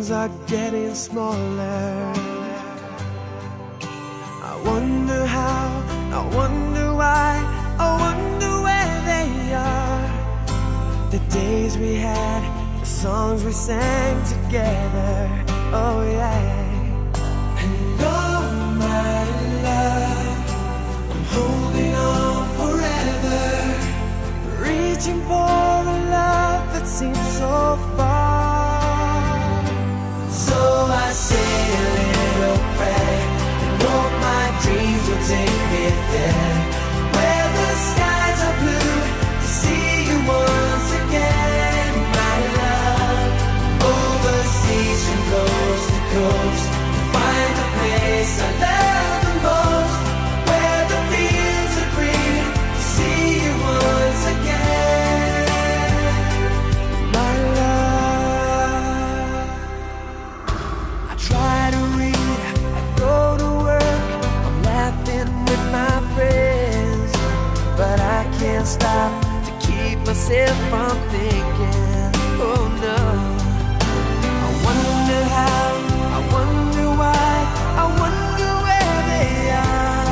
things are getting smaller. I wonder how, I wonder why, I wonder where they are. The days we had, the songs we sang together. Oh yeah. And oh my love, I'm holding on forever, reaching for a love that seems so far. So I say a little prayer and hope my dreams will take me there, where the skies are blue, to see you once again, my love. Overseas from coast to coast, to find the place I love the most, where the fields are green, to see you once again, my love. I try to read, I go to work, I'm laughing with my friends, but I can't stop to keep myself from thinking, oh no. I wonder how, I wonder why, I wonder where they are.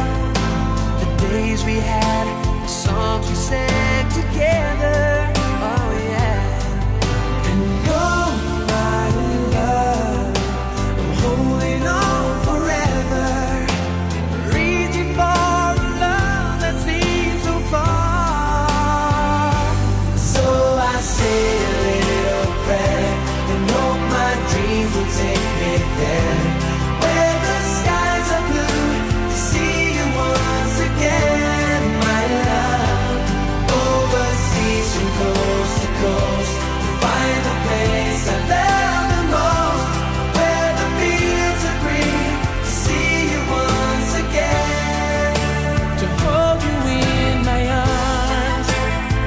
The days we had, the songs we sang together, oh yeah. And oh my love, I'm holding on forever, reaching for a love that seems so far. So I say a little prayer and hope my dreams will take me there, where the skies are blue, to see you once again, my love. Overseas from coast to coast, to find the place I love the most, where the fields are green, to see you once again, to hold you in my arms,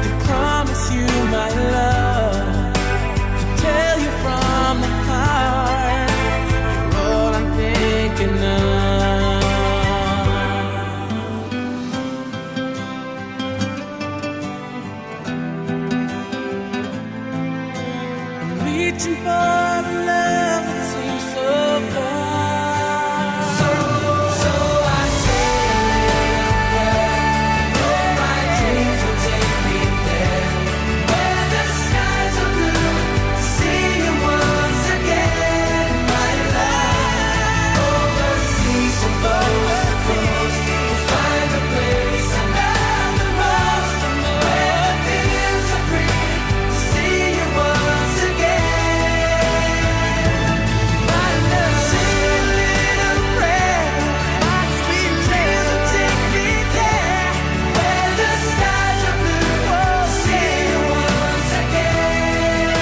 to promise you my love, to tell you from the heart, you're all I'm thinking of. I'm reaching for a love that seems so far. So I say a little prayer, hope my dreams will take me there, where the skies are blue, to see you once again, my love. Overseas from coast to coast, to find the place I love the most, where the fields are green, to see you once again, my love. Say a little prayer, my sweet dreams will take me there, where the skies are blue, to see you once again.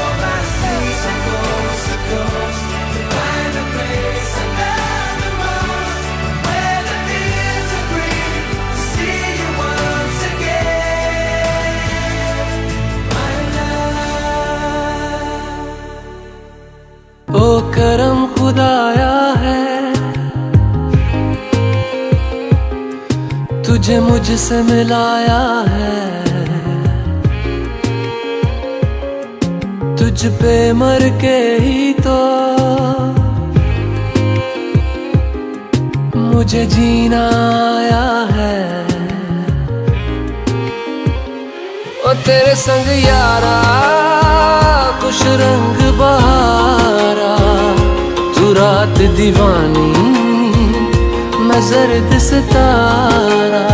Overseas from coast to coast, to find the place I love the most, where the fields are green, to see you once again, my love. ओ करम खुदाया है, तुझे मुझसे मिलाया है, तुझ पे मर के ही तो मुझे जीना आया है। ओ तेरे संग यारा खुश रंग बहारा, तू रात दीवानी मैं जर्द सितारा।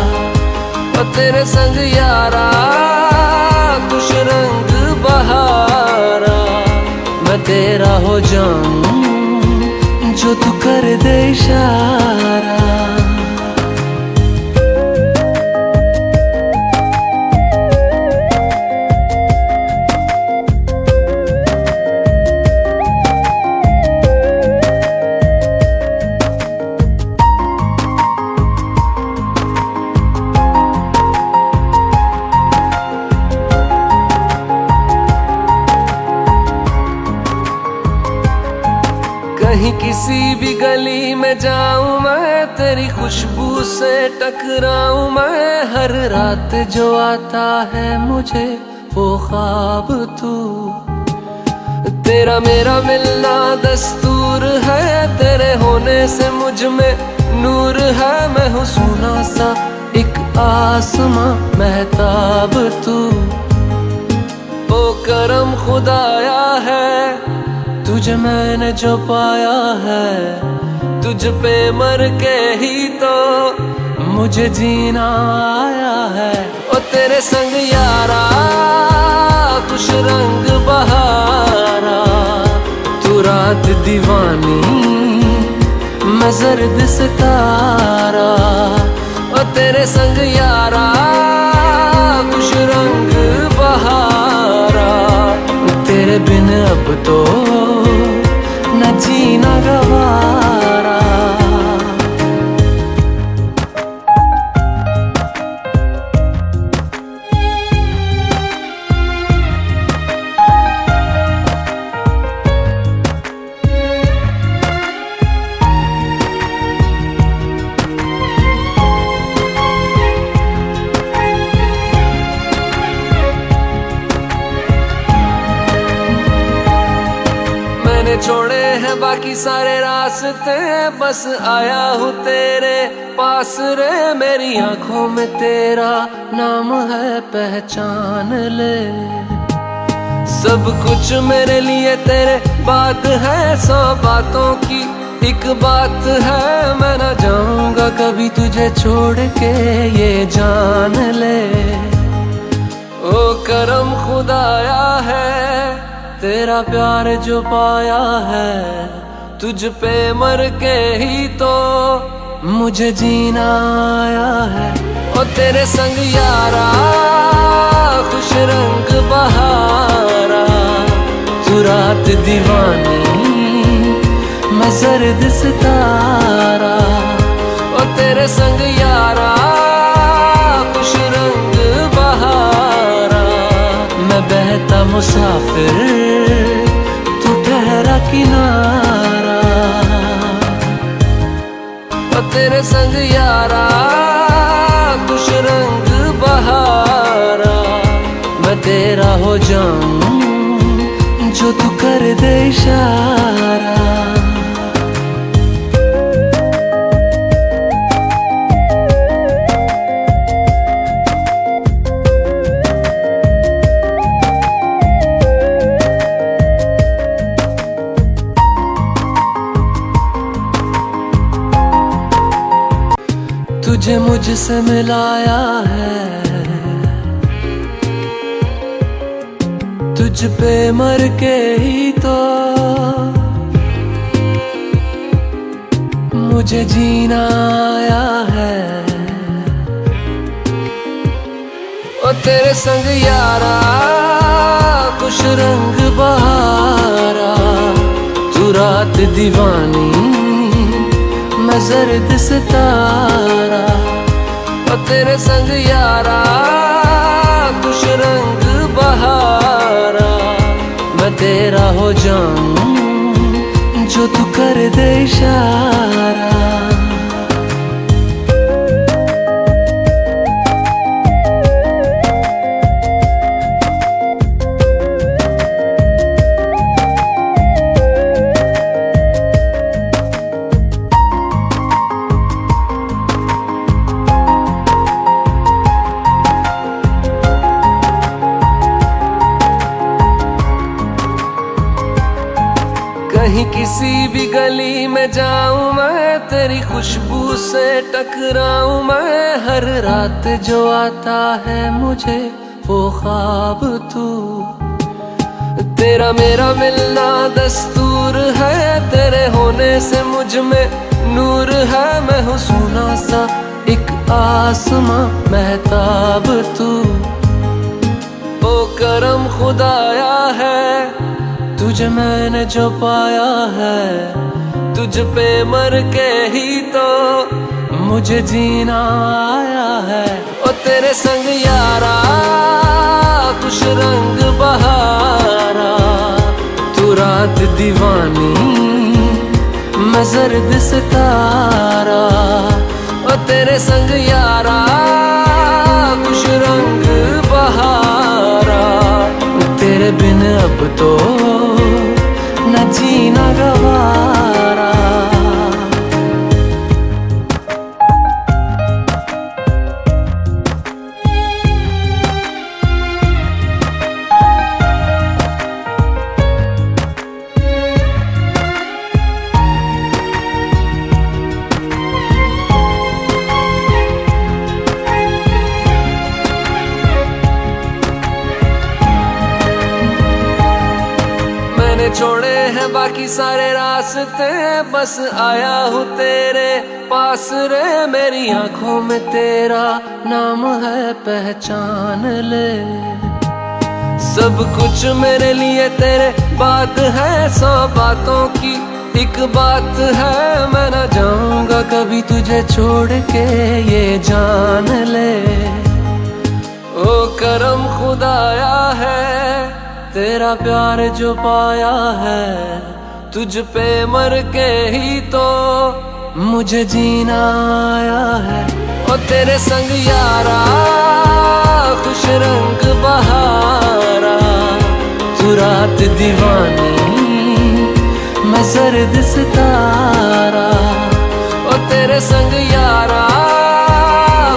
ओ तेरे संग यारा खुश रंग बहारा, मैं तेरा हो जाऊं जो तू कर दे इशारा। कहीं किसी भी गली में जाऊं मैं, तेरी खुशबू से टकराऊं मैं। हर रात जो आता है मुझे वो ख्वाब तू, तेरा मेरा मिलना दस्तूर है, तेरे होने से मुझ में नूर है। मैं हूँ सोना सा एक आसमां महताब तू, ओ करम खुदाया है तुझे मैंने जो पाया है। तुझ पे मर के ही तो मुझे जीना आया है। ओ तेरे संग यारा खुश रंग बहारा, तू रात दीवानी मैं जर्द सितारा। ओ तेरे संग यारा खुश रंग बहारा, तेरे बिन अब तो न जीना गवारा। छोड़े हैं बाकी सारे रास्ते, बस आया हूँ तेरे पास रे। मेरी आंखों में तेरा नाम है पहचान ले, सब कुछ मेरे लिए तेरे बात है। 100 बातों की एक बात है, मैं ना जाऊंगा कभी तुझे छोड़ के ये जान ले। ओ करम खुदाया है तेरा प्यार जो पाया है, तुझ पे मर के ही तो मुझे जीना आया है। ओ तेरे संग यारा खुश रंग बहारा, तू रात दीवानी मैं जर्द सितारा। ओ तेरे संग यारा खुश रंग बहारा, मैं बहता मुसाफिर तू ठहरा किनारा। और तेरे संग यारा खुश रंग बहारा, मैं तेरा हो जाऊं जो तू कर दे इशारा। तुझे मुझसे मिलाया है, तुझ पे मर के ही तो मुझे जीना आया है। ओ तेरे संग यारा खुश रंग बहारा, तू रात दीवानी मैं जर्द सितारा। और तेरे संग यारा खुश रंग बहारा, मैं तेरा हो जाऊं जो तू कर दे इशारा। कहीं किसी भी गली में जाऊं मैं, तेरी खुशबू से टकराऊं मैं। हर रात जो आता है मुझे वो ख्वाब तू, तेरा मेरा मिलना दस्तूर है। तेरे होने से मुझ में नूर है, मैं हूँ सोना सा एक आसमां महताब तू, ओ करम खुदाया है तुझे मैंने जो पाया है। तुझ पे मर के ही तो मुझे जीना आया है। ओ तेरे संग यारा खुश रंग बहारा, तू रात दीवानी मैं जर्द सितारा। ओ तेरे संग यारा खुश रंग बहारा, तेरे बिन अब तो जीना गवारा। छोड़े हैं बाकी सारे रास्ते, बस आया हूँ तेरे पास रे। मेरी आंखों में तेरा नाम है, पहचान ले। सब कुछ मेरे लिए तेरे बात है, 100 बातों की एक बात है। मैं ना जाऊंगा कभी तुझे छोड़ के, ये जान ले। ओ करम खुदाया है तेरा प्यार जो पाया है, तुझ पे मर के ही तो मुझे जीना आया है। ओ तेरे संग यारा खुश रंग बहारा, तू रात दीवानी मैं सर्द सितारा। ओ तेरे संग यारा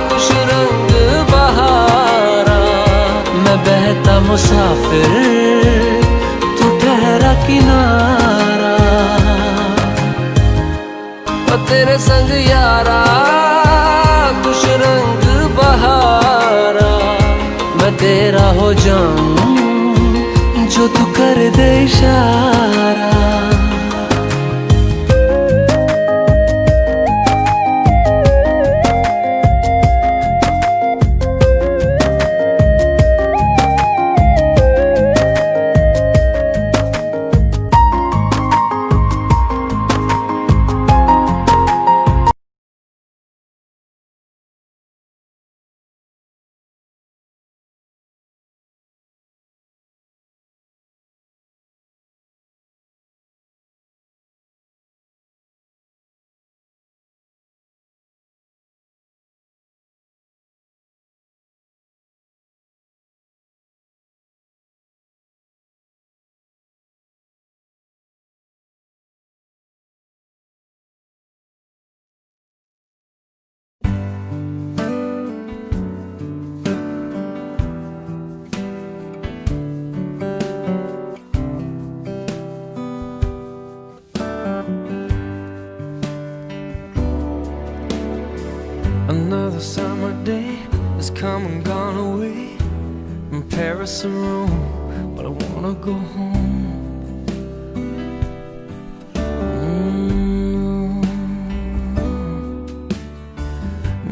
खुश रंग बहारा, मैं बहता मुसाफिर तू ठहरा किनारा। ओ तेरे संग यारा खुश रंग बहारा, मैं तेरा हो जाऊं जो तू कर दे इशारा। Another summer day has come and gone away, from Paris or Rome, but I wanna go home.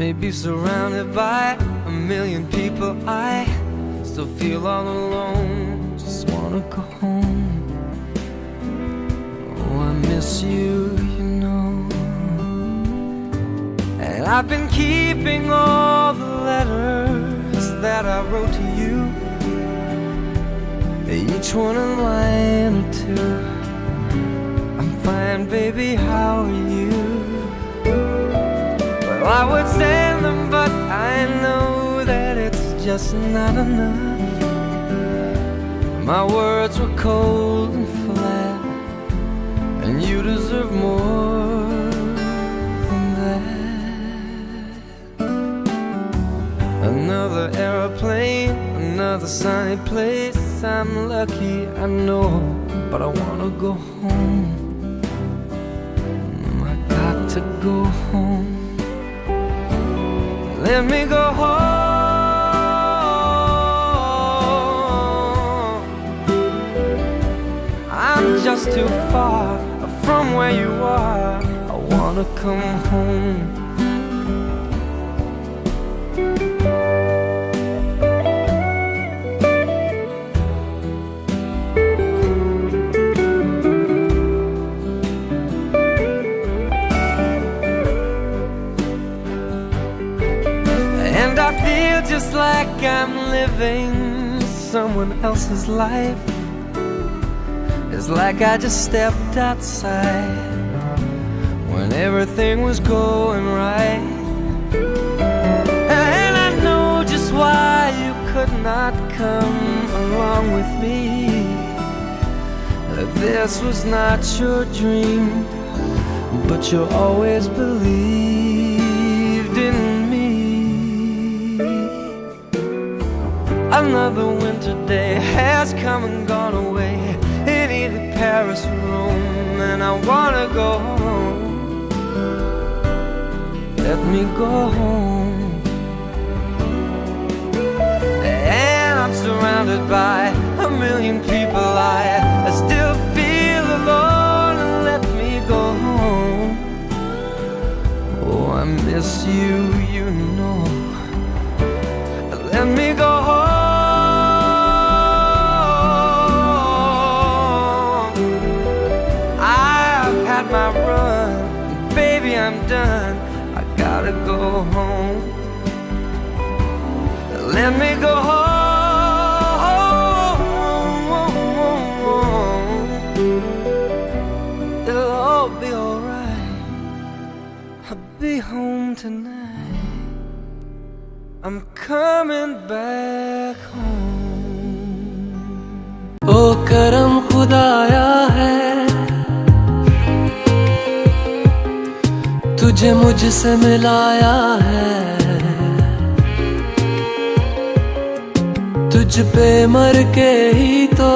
Maybe surrounded by a million people, I still feel all alone. Just wanna go home. Oh, I miss you, you know. And I've been keeping all the letters that I wrote to you, each one a line or two. I'm fine, baby, how are you? Well, I would send them, but I know that it's just not enough. My words were cold and flat, and you deserve more than that. Another airplane, another sunny place. I'm lucky, I know, but I wanna go home. I got to go home. Let me go home. I'm just too far from where you are. I wanna come home. And I feel just like I'm living someone else's life. It's like I just stepped outside when everything was going right. And I know just why you could not come along with me. that this was not your dream, but you always believed in me. Another winter day has come and gone away in either Paris or Rome, and I wanna go home. Let me go home. And I'm surrounded by a million people. I still feel alone. Let me go home. Oh, I miss you, you know. Let me go home. I've had my run, baby, I'm done. I gotta go home. Let me go home. It'll all be alright. I'll be home tonight. I'm coming back home. ओ करम खुदाया है, तुझे मुझसे मिलाया है। तुझ पे मर के ही तो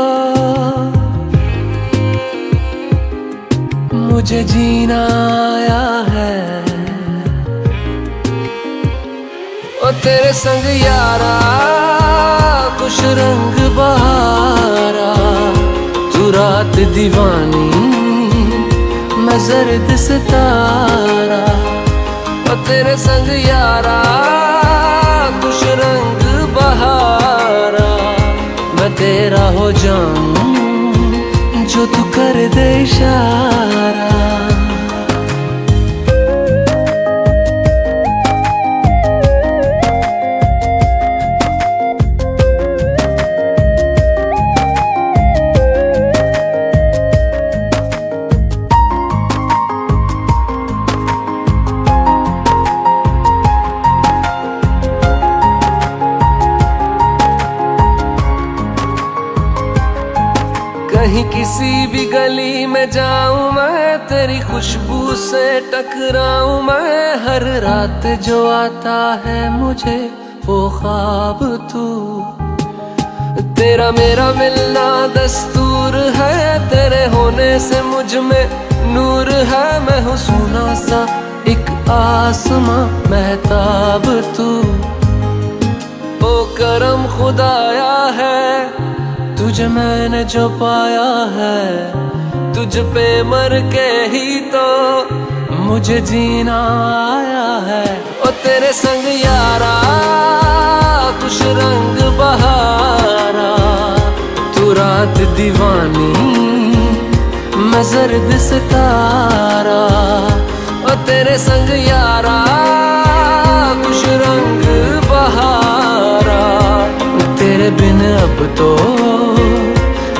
मुझे जीना आया है। ओ तेरे संग यारा खुश रंग बहारा, तू रात दीवानी मैं जर्द सितारा। ओ तेरे संग यारा खुश रंग बहारा, मैं तेरा हो जाऊं जो तू कर दे इशारा। कहीं किसी भी गली में जाऊं मैं, तेरी खुशबू से टकराऊं मैं। हर रात जो आता है मुझे वो ख्वाब तू, तेरा मेरा मिलना दस्तूर है। तेरे होने से मुझ में नूर है, मैं हूँ सोना सा एक आसमां महताब तू। ओ करम खुदाया है, तुझे मैंने जो पाया है। तुझ पे मर के ही तो मुझे जीना आया है। ओ तेरे संग यारा खुश रंग बहारा, तू रात दीवानी मैं जर्द सितारा। ओ तेरे संग यारा खुश रंग बहारा, तेरे बिन अब तो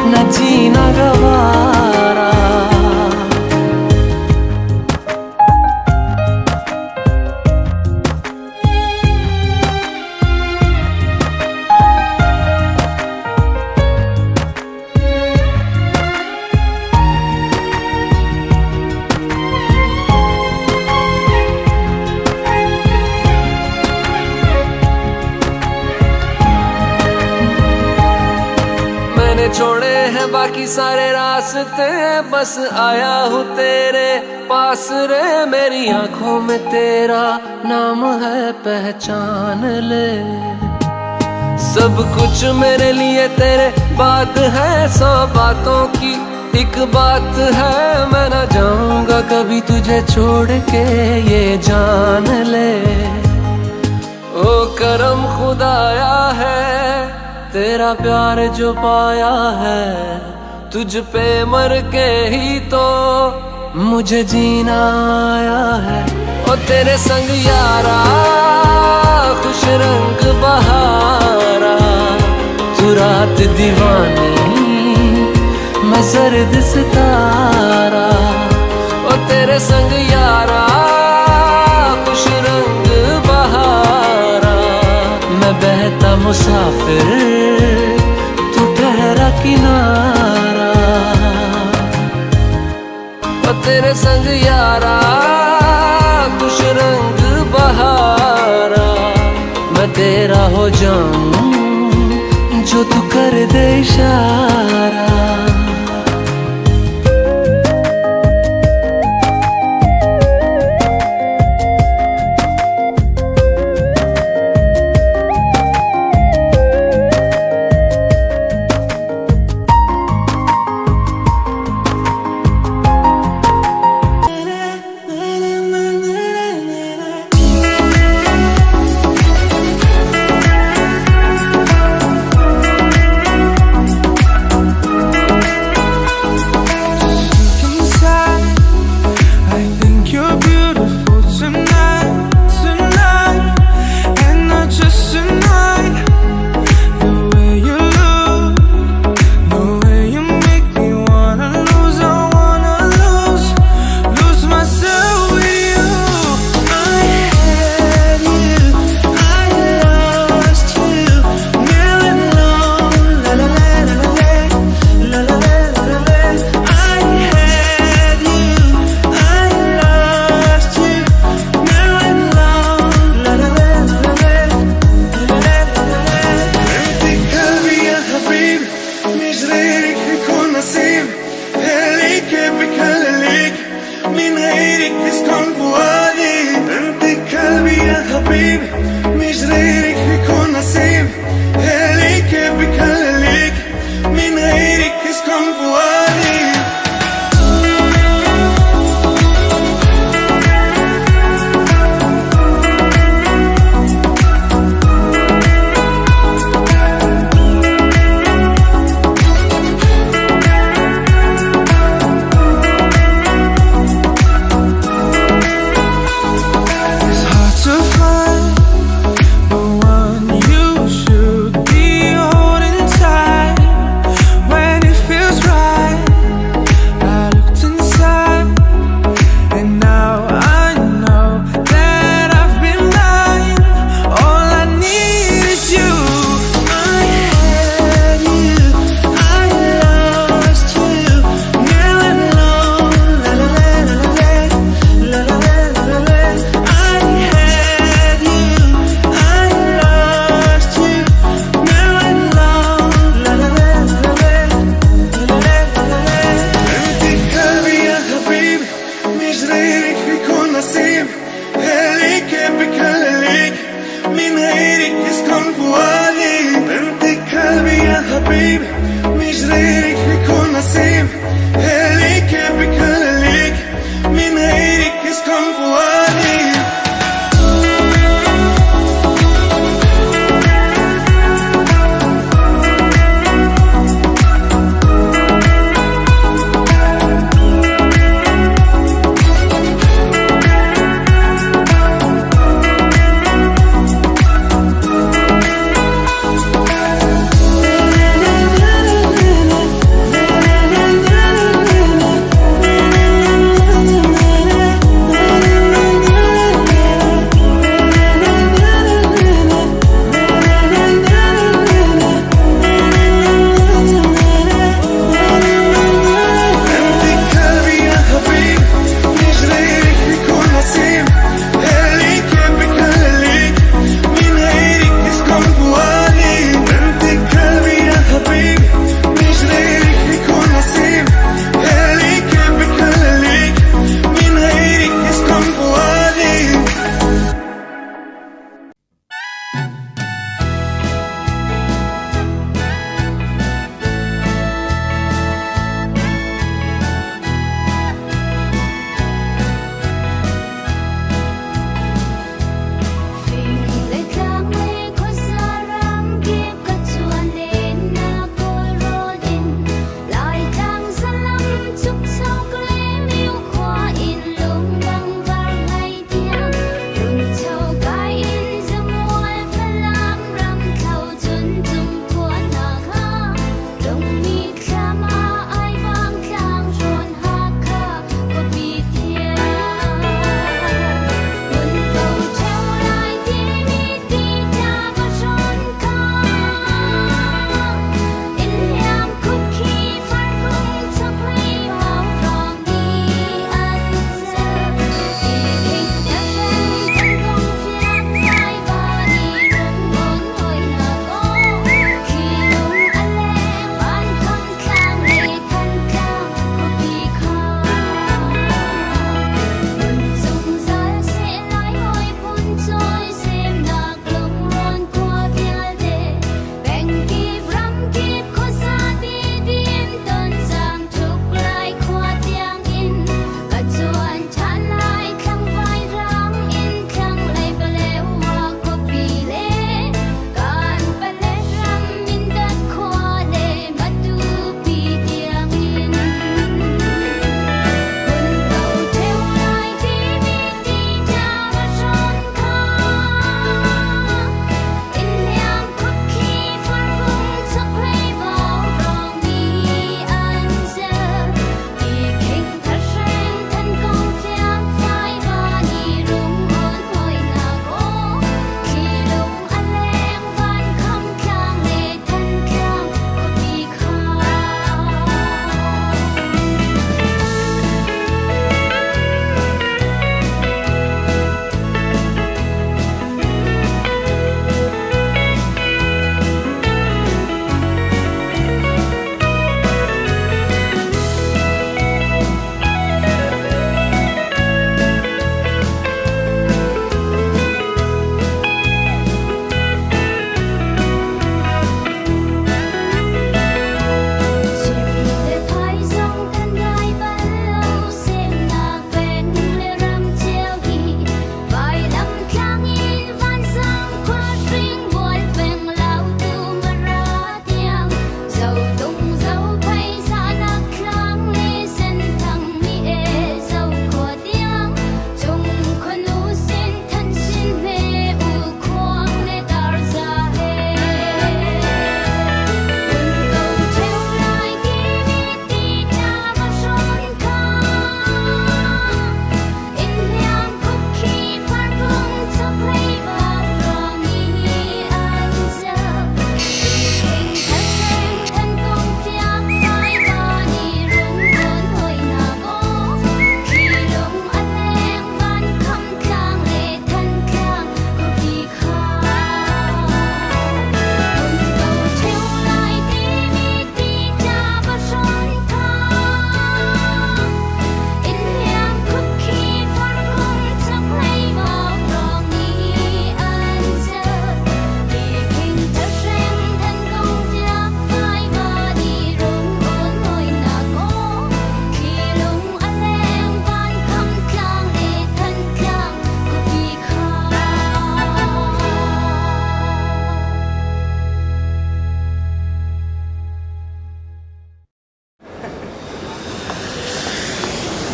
न जीना गवारा। छोड़े हैं बाकी सारे रास्ते, बस आया हूँ तेरे पास रे। मेरी आंखों में तेरा नाम है, पहचान ले। सब कुछ मेरे लिए तेरे बात है, 100 बातों की एक बात है। मैं ना जाऊंगा कभी तुझे छोड़ के, ये जान ले। ओ करम खुदाया है, तेरा प्यार जो पाया है। तुझ पे मर के ही तो मुझे जीना आया है। ओ तेरे संग यारा खुश रंग बहारा, तू रात दीवानी मैं जर्द सितारा। ओ तेरे संग यारा खुश रंग बहारा, मैं बहता मुसाफिर तू ठहरा किनारा। संग यारा खुश रंग बहारा, मैं तेरा हो जाऊं जो तू कर दे इशारा।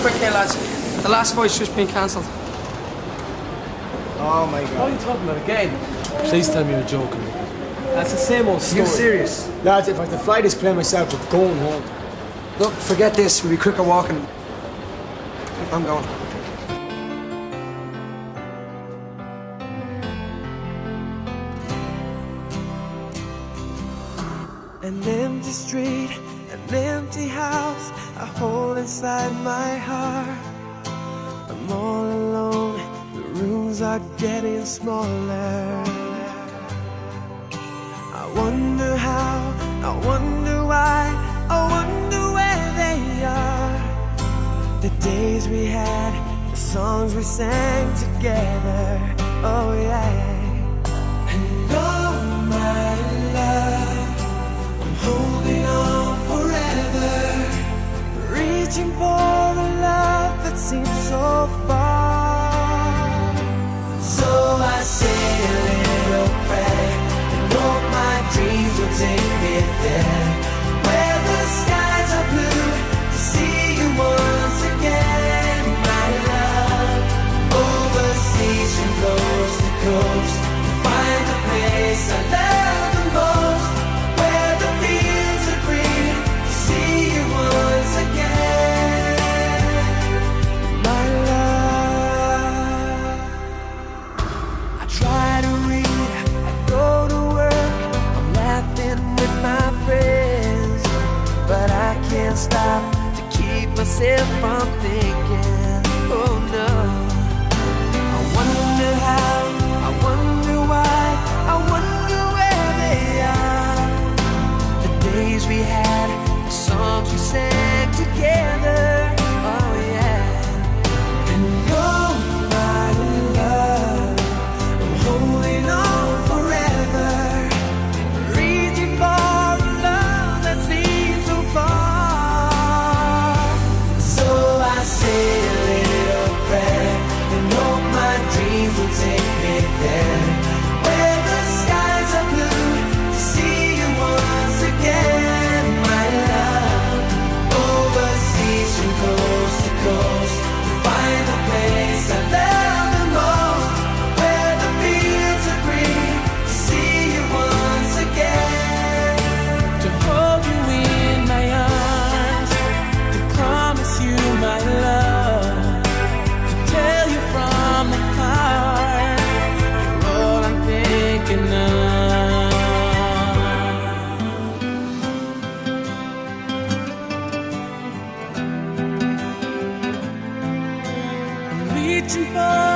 Quick here, lads. The last fight's just been cancelled. Oh my What are god. you talking about again? Please tell me you're joking. That's the same old Are story. you serious? Lads, if I had to fly this plane myself, I'm going home. Look, forget this. We'll be quicker walking. I'm going. An empty street, an empty house, a hole inside my heart. I'm all alone, the rooms are getting smaller. I wonder how, I wonder why, I wonder where they are. The days we had, the songs we sang together, oh yeah. And oh my love, holding on forever, reaching for the love that seems so far. So I say a little prayer and hope my dreams will take me there, where the skies are blue, to see you once again, my love. Overseas from coast to coast, to find the place I love the most, where the fields are green, to see you once again, my love. I try to read, I go to work, I'm laughing with my friends, but I can't stop to keep myself from thinking, oh no. I wonder how, I wonder why, I wonder where they are. The days we had, the songs we sang together, oh yeah. And oh my love, I'm holding on forever, reaching for a love that seems so far. So I say a little prayer and hope my dreams will take me there, where the skies are blue, to see you once again, my love. Overseas from coast to coast, to find the place I love the most, where the fields are green, to see you once again, to hold you in my arms, to promise you my love, to tell you from the heart, you're all I'm thinking of. I'm reaching for